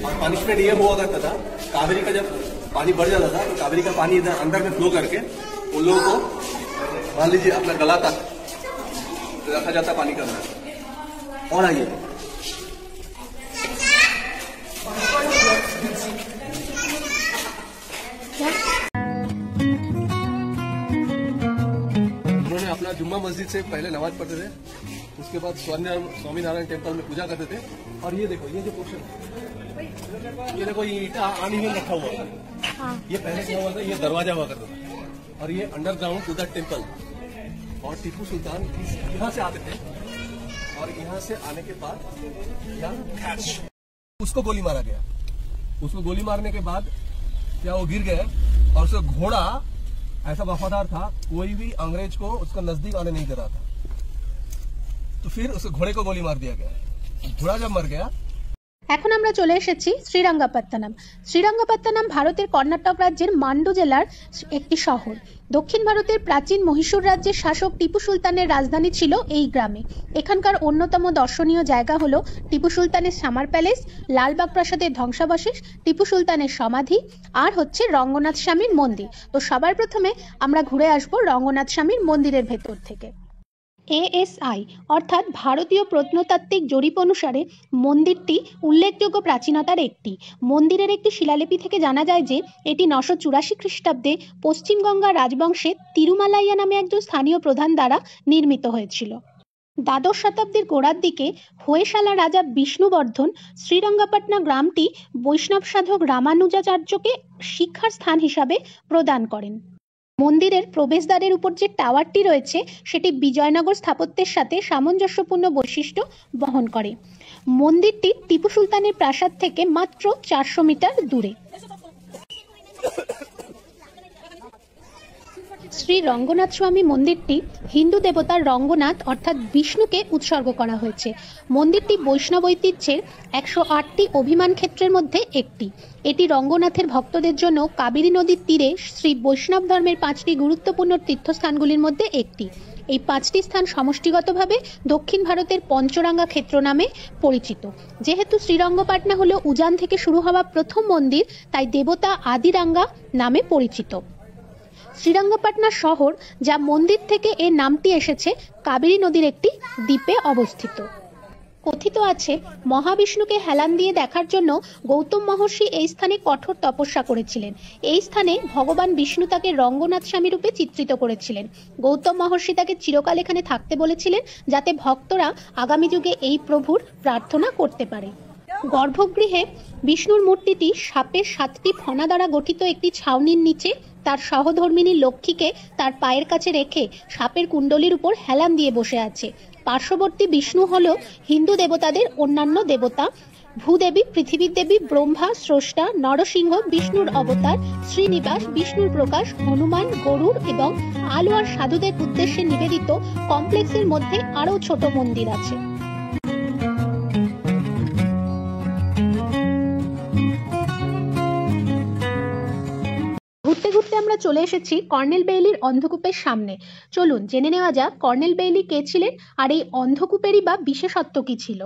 और पनिशमेंट ये हुआ करता था, कावेरी का जब पानी बढ़ जाता था तो कावेरी का पानी इधर अंदर में फ्लो करके उन लोगों को मान लीजिए अपना गला तक रखा जाता पानी के अंदर। और आइए उन्होंने अपना जुम्मा मस्जिद से पहले नमाज पढ़ते थे, उसके बाद स्वामीनारायण टेम्पल में पूजा करते थे। और ये देखो, ये जो पोर्शन, ये देखो, ये ईटा आनी में रखा हुआ है, ये पहले क्या हुआ था, ये दरवाजा हुआ करता था और ये अंडरग्राउंड टू द टेम्पल। और टीपू सुल्तान यहाँ से आते थे और यहाँ से आने के बाद उसको गोली मारा गया। उसको गोली मारने के बाद क्या वो गिर गए और उसका घोड़ा ऐसा वफादार था, कोई भी अंग्रेज को उसका नजदीक आने नहीं दे रहा था, तो फिर उस घोड़े को गोली मार दिया गया। घोड़ा जब मर गया। এখন আমরা চলে এসেছি শ্রীরঙ্গপত্তনম। শ্রীরঙ্গপত্তনম ভারতের কর্ণাটক রাজ্যের মান্ডু জেলার একটি শহর। দক্ষিণ ভারতের প্রাচীন মহীশূর রাজ্যের শাসক টিপু সুলতানের রাজধানী ছিল এই গ্রামে। এখানকার অন্যতম দর্শনীয় জায়গা হলো টিপু সুলতানের সামার প্যালেস, লালবাগ প্রাসাদের ধ্বংসাবশেষ, টিপু সুলতানের সমাধি আর হচ্ছে রঙ্গনাথ স্বামীর মন্দির। তো সবার প্রথমে আমরা ঘুরে আসবো রঙ্গনাথ স্বামীর মন্দিরের ভেতর থেকে। এএসআই অর্থাৎ ভারতীয় প্রত্নতাত্ত্বিক জরিপ অনুসারে মন্দিরটি উল্লেখযোগ্য প্রাচীনতার একটি। মন্দিরের একটি শিলালিপি থেকে জানা যায় যে এটি 984 খ্রিস্টাব্দে পশ্চিমগঙ্গা রাজবংশে তিরুমালাইয়া নামে একজন স্থানীয় প্রধান দ্বারা নির্মিত হয়েছিল। দ্বাদশ শতাব্দীর গোড়ার দিকে হোয়সালা রাজা বিষ্ণুবর্ধন শ্রীরঙ্গপট্টনা গ্রামটি বৈষ্ণব সাধক রামানুজাচার্যকে শিক্ষার স্থান হিসাবে প্রদান করেন। মন্দিরের প্রবেশদ্বারের উপর যে টাওয়ারটি রয়েছে সেটি বিজয়নগর স্থাপত্যের সাথে সামঞ্জস্যপূর্ণ বৈশিষ্ট্য বহন করে। মন্দিরটি টিপু সুলতানের প্রাসাদ থেকে মাত্র 400 মিটার দূরে। শ্রী রঙ্গনাথ স্বামী মন্দিরটি হিন্দু দেবতার রঙ্গনাথ অর্থাৎ বিষ্ণুকে উৎসর্গ করা হয়েছে। মন্দিরটি বৈষ্ণব ঐতিহ্যের 108টি অভিমান ক্ষেত্রের মধ্যে একটি। এটি রঙ্গনাথের ভক্তদের জন্য কাবেরী নদীর তীরে শ্রী বৈষ্ণব ধর্মের 5টি গুরুত্বপূর্ণ তীর্থস্থানগুলির মধ্যে একটি। এই 5টি স্থান সমষ্টিগতভাবে দক্ষিণ ভারতের পঞ্চরাঙ্গা ক্ষেত্র নামে পরিচিত। যেহেতু শ্রীরঙ্গপাটনা হলো উজান থেকে শুরু হওয়া প্রথম মন্দির, তাই দেবতা আদিরাঙ্গা নামে পরিচিত। শ্রীরঙ্গপট্টনা শহর, যা মন্দির থেকে এর নামটি এসেছে, কাবেরী নদীর একটি দ্বীপে অবস্থিত। কথিত আছে মহাবিষ্ণুকে হেলান দিয়ে দেখার জন্য গৌতম মহর্ষি এই স্থানে কঠোর তপস্যা করেছিলেন। এই স্থানে ভগবান বিষ্ণু তাকে রঙ্গনাথ স্বামী রূপে চিত্রিত করেছিলেন। গৌতম মহর্ষি তাকে চিরকাল এখানে থাকতে বলেছিলেন, যাতে ভক্তরা আগামী যুগে এই প্রভুর প্রার্থনা করতে পারে। গর্ভগৃহে বিষ্ণুর মূর্তিটি সাপের 7টি ফণা দ্বারা গঠিত একটি ছাউনির নিচে তার সহধর্মিনী লক্ষ্মীকে তার পায়ের কাছে রেখে সাপের কুণ্ডলীর উপর হেলান দিয়ে বসে আছে। পার্শ্ববর্তী বিষ্ণু হল হিন্দু দেবতাদের অন্যান্য দেবতা ভূদেবী, পৃথিবীর দেবী, ব্রহ্মা, স্রষ্টা, নরসিংহ, বিষ্ণুর অবতার, শ্রীনিবাস, বিষ্ণুর প্রকাশ, হনুমান, গরুড় এবং আলোয়ার সাধুদের উদ্দেশ্যে নিবেদিত কমপ্লেক্সের মধ্যে আরও ছোট মন্দির আছে। ঘুরতে ঘুরতে আমরা চলে এসেছি কর্নেল বেইলির অন্ধকূপের সামনে। চলুন জেনে নেওয়া যাক কর্নেল বেইলি কে ছিলেন আর এই অন্ধকূপেরই বা বিশেষত্ব কি ছিল।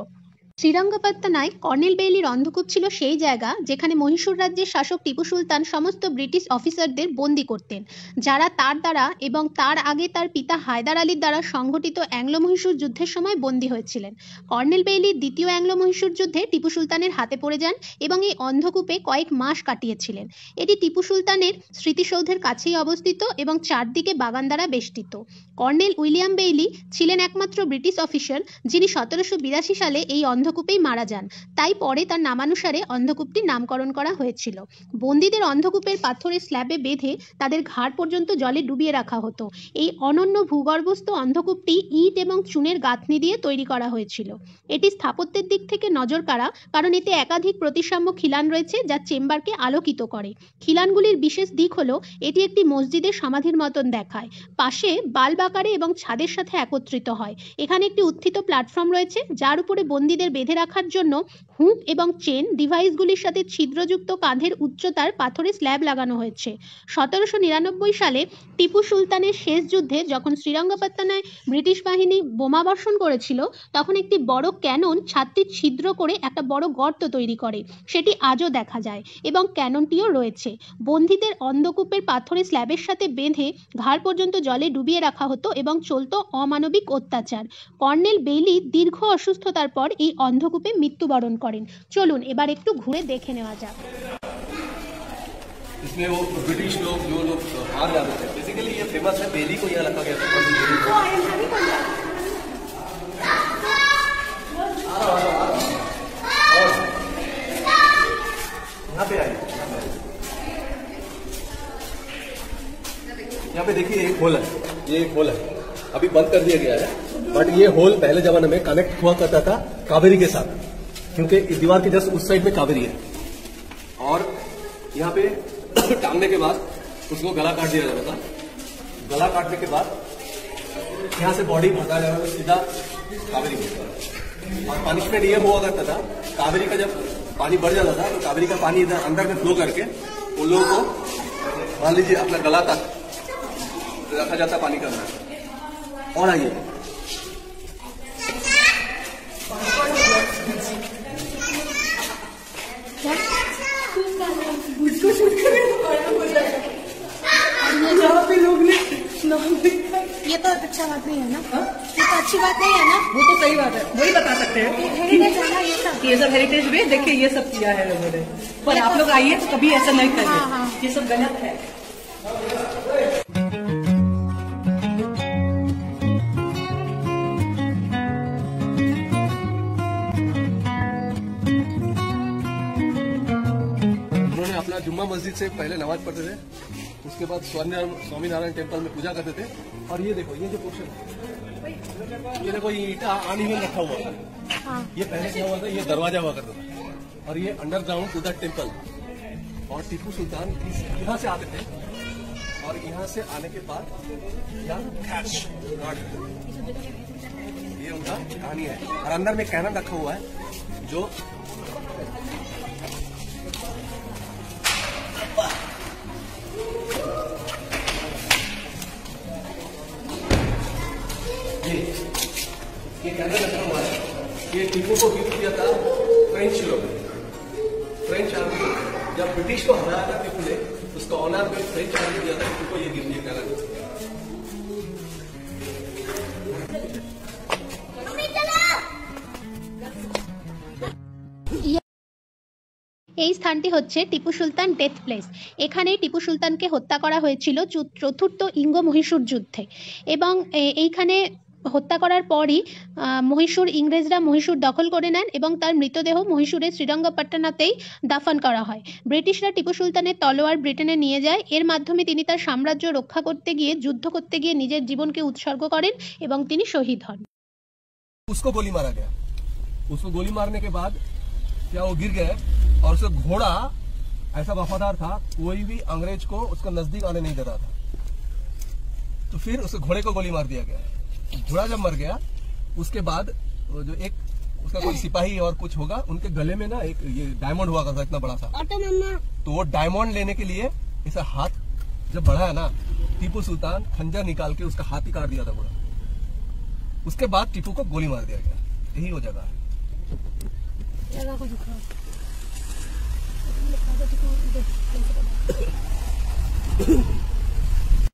শ্রীরঙ্গপত্তনায় কর্নেল বেইলির অন্ধকূপ ছিল সেই জায়গা যেখানে মহীশূর রাজ্যের শাসক টিপু সুলতান সমস্ত ব্রিটিশ অফিসারদের বন্দী করতেন, যারা তার দ্বারা এবং তার আগে তার পিতা হায়দার আলীর দ্বারা সংঘটিত অ্যাংলো মহীশূর যুদ্ধের সময় বন্দী হয়েছিলেন। কর্নেল বেইলি দ্বিতীয় অ্যাংলো মহীশূর যুদ্ধে টিপু সুলতানের হাতে পড়ে যান এবং এই অন্ধকূপে কয়েক মাস কাটিয়েছিলেন। এটি টিপু সুলতানের স্মৃতিসৌধের কাছেই অবস্থিত এবং চারদিকে বাগান দ্বারা বেষ্টিত। কর্নেল উইলিয়াম বেইলি ছিলেন একমাত্র ব্রিটিশ অফিসার যিনি 1782 সালে এই অন্ধকূপেই মারা যান, তাই পরে তার নামানুসারে অন্ধকূপটির নামকরণ করা হয়েছিল। বন্দীদের অন্ধকূপের পাথরের স্ল্যাবে বেঁধে তাদের ঘাড় পর্যন্ত জলে ডুবিয়ে রাখা হতো। এই অনন্য ভূগর্ভস্থ অন্ধকূপটি ইট এবং চুনের গাঁথনি দিয়ে তৈরি করা হয়েছিল। এটি স্থাপত্যের দিক থেকে নজর কাড়া, কারণ এতে একাধিক প্রতিসাম্য খিলান রয়েছে যা চেম্বারকে আলোকিত করে। খিলানগুলির বিশেষ দিক হলো এটি একটি মসজিদের সমাধির মতন দেখায়, পাশে বাল্ব আকারে এবং ছাদের সাথে একত্রিত হয়। এখানে একটি উত্থিত প্ল্যাটফর্ম রয়েছে যার উপরে বন্দীদের বেঁধে রাখার জন্য হুক এবং চেন ডিভাইসগুলির সাথে ছিদ্রযুক্ত কাঁধের উচ্চতার পাথরের স্ল্যাব লাগানো হয়েছে। 1799 সালে টিপু সুলতানের শেষ যুদ্ধে যখন শ্রীরঙ্গপত্তনায় ব্রিটিশ বাহিনী বোমাবর্ষণ করেছিল, তখন একটি বড় ক্যানন ছাদটি ছিদ্র করে একটা বড় গর্ত তৈরি করে। সেটি আজও দেখা যায় এবং ক্যাননটিও রয়েছে। বন্দীদের অন্ধকূপের পাথরের স্ল্যাবের সাথে বেঁধে ঘাড় পর্যন্ত জলে ডুবিয়ে রাখা হতো এবং চলত অমানবিক অত্যাচার। কর্নেল বেইলি দীর্ঘ অসুস্থতার পর এই অন্ধকূপে মৃত্যুবরণ করেন। চলুন এবার একটু ঘুরে দেখে নেওয়া যাক। इसमें वो ब्रिटिश लोग जो लोग मार जाते थे, बेसिकली ये फेमस है, बेली को यहाँ रखा गया था। यहाँ पे आइए, यहाँ पे देखिए एक होल है, ये एक होल है, अभी बंद कर दिया गया है, बट ये होल पहले जमाने में कनेक्ट हुआ करता था कावेरी के साथ, क्योंकि इस दीवार के जस्ट उस साइड में कावेरी है। और यहाँ पे टांगने के बाद उसको गला काट दिया जाता था। गला काटने के बाद यहाँ से बॉडी भगा जाता था सीधा कावेरी में। और पनिशमेंट ये हुआ करता था, कावेरी का जब पानी बढ़ जाता था तो कावेरी का पानी इधर अंदर में फ्लो करके उन लोगों को मान लीजिए अपना गला तक रखा जाता पानी का अंदर। और आइए ये तो अच्छा बात नहीं है ना, ये तो अच्छी बात नहीं है ना। वो तो सही बात है, वही बता सकते हैं। हेरिटेज है ना ये सब हेरिटेज में देखिए ये सब किया है लोगों ने, पर आप लोग आइए तो कभी ऐसा नहीं करिए। ये सब गलत है। उन्होंने अपना जुम्मा मस्जिद से पहले नमाज पढ़ते थे, उसके बाद स्वामीनारायण टेम्पल में पूजा करते थे। और ये देखो, ये जो पोर्शन, ये देखो, ये ईटा अनइवन रखा हुआ है। ये पहले क्या हुआ था, ये दरवाजा हुआ करता था, और ये अंडरग्राउंड टू द टेम्पल। और टीपू सुल्तान यहाँ से आते थे, और यहाँ से आने के बाद यहाँ कैश गार्ड, ये उनका कहानी है। और अंदर में कैनन रखा हुआ है जो ये कैनन रखा हुआ है। ये टीपू को गिफ्ट किया था फ्रेंच लोग, फ्रेंच आर्मी। जब ब्रिटिश को हराया था टीपू ने, उसका ऑनर में फ्रेंच आर्मी दिया था टीपू को ये गिफ्ट, ये कैनन। এই স্থানটি হচ্ছে টিপু সুলতান ডেথ প্লেস। এখানেই টিপু সুলতানকে হত্যা করা হয়েছিল চতুর্থ ইঙ্গ-মহীশূর যুদ্ধে। এবং এইখানে হত্যা করার পরই ইংরেজরা মহীশূর দখল করে নেন এবং তার মৃতদেহ মহীশূরের শ্রীরঙ্গপট্টনাতেই দাফন করা হয়। ব্রিটিশরা টিপু সুলতানের তলোয়ার ব্রিটেনে নিয়ে যায়। এর মাধ্যমে তিনি তার সাম্রাজ্য রক্ষা করতে গিয়ে, যুদ্ধ করতে গিয়ে নিজের জীবনকে উৎসর্গ করেন এবং তিনি শহীদ হন। उसको गोली मारा गया। उसको गोली मारने के बाद क्या वो गिर गए, और उसका घोड़ा ऐसा वफादार था, कोई भी अंग्रेज को उसका नजदीक आने नहीं दे रहा था। तो फिर उस घोड़े को गोली मार दिया गया। घोड़ा जब मर गया, उसके बाद जो एक उसका कोई सिपाही और कुछ होगा, उनके गले में ना एक ये डायमंड हुआ करता इतना बड़ा सा, तो वो डायमंड लेने के लिए ऐसा हाथ जब बढ़ाया ना, टीपू सुल्तान खंजर निकाल के उसका हाथ ही काट दिया था पूरा। उसके बाद टीपू को गोली मार दिया गया। यही वो जगह है।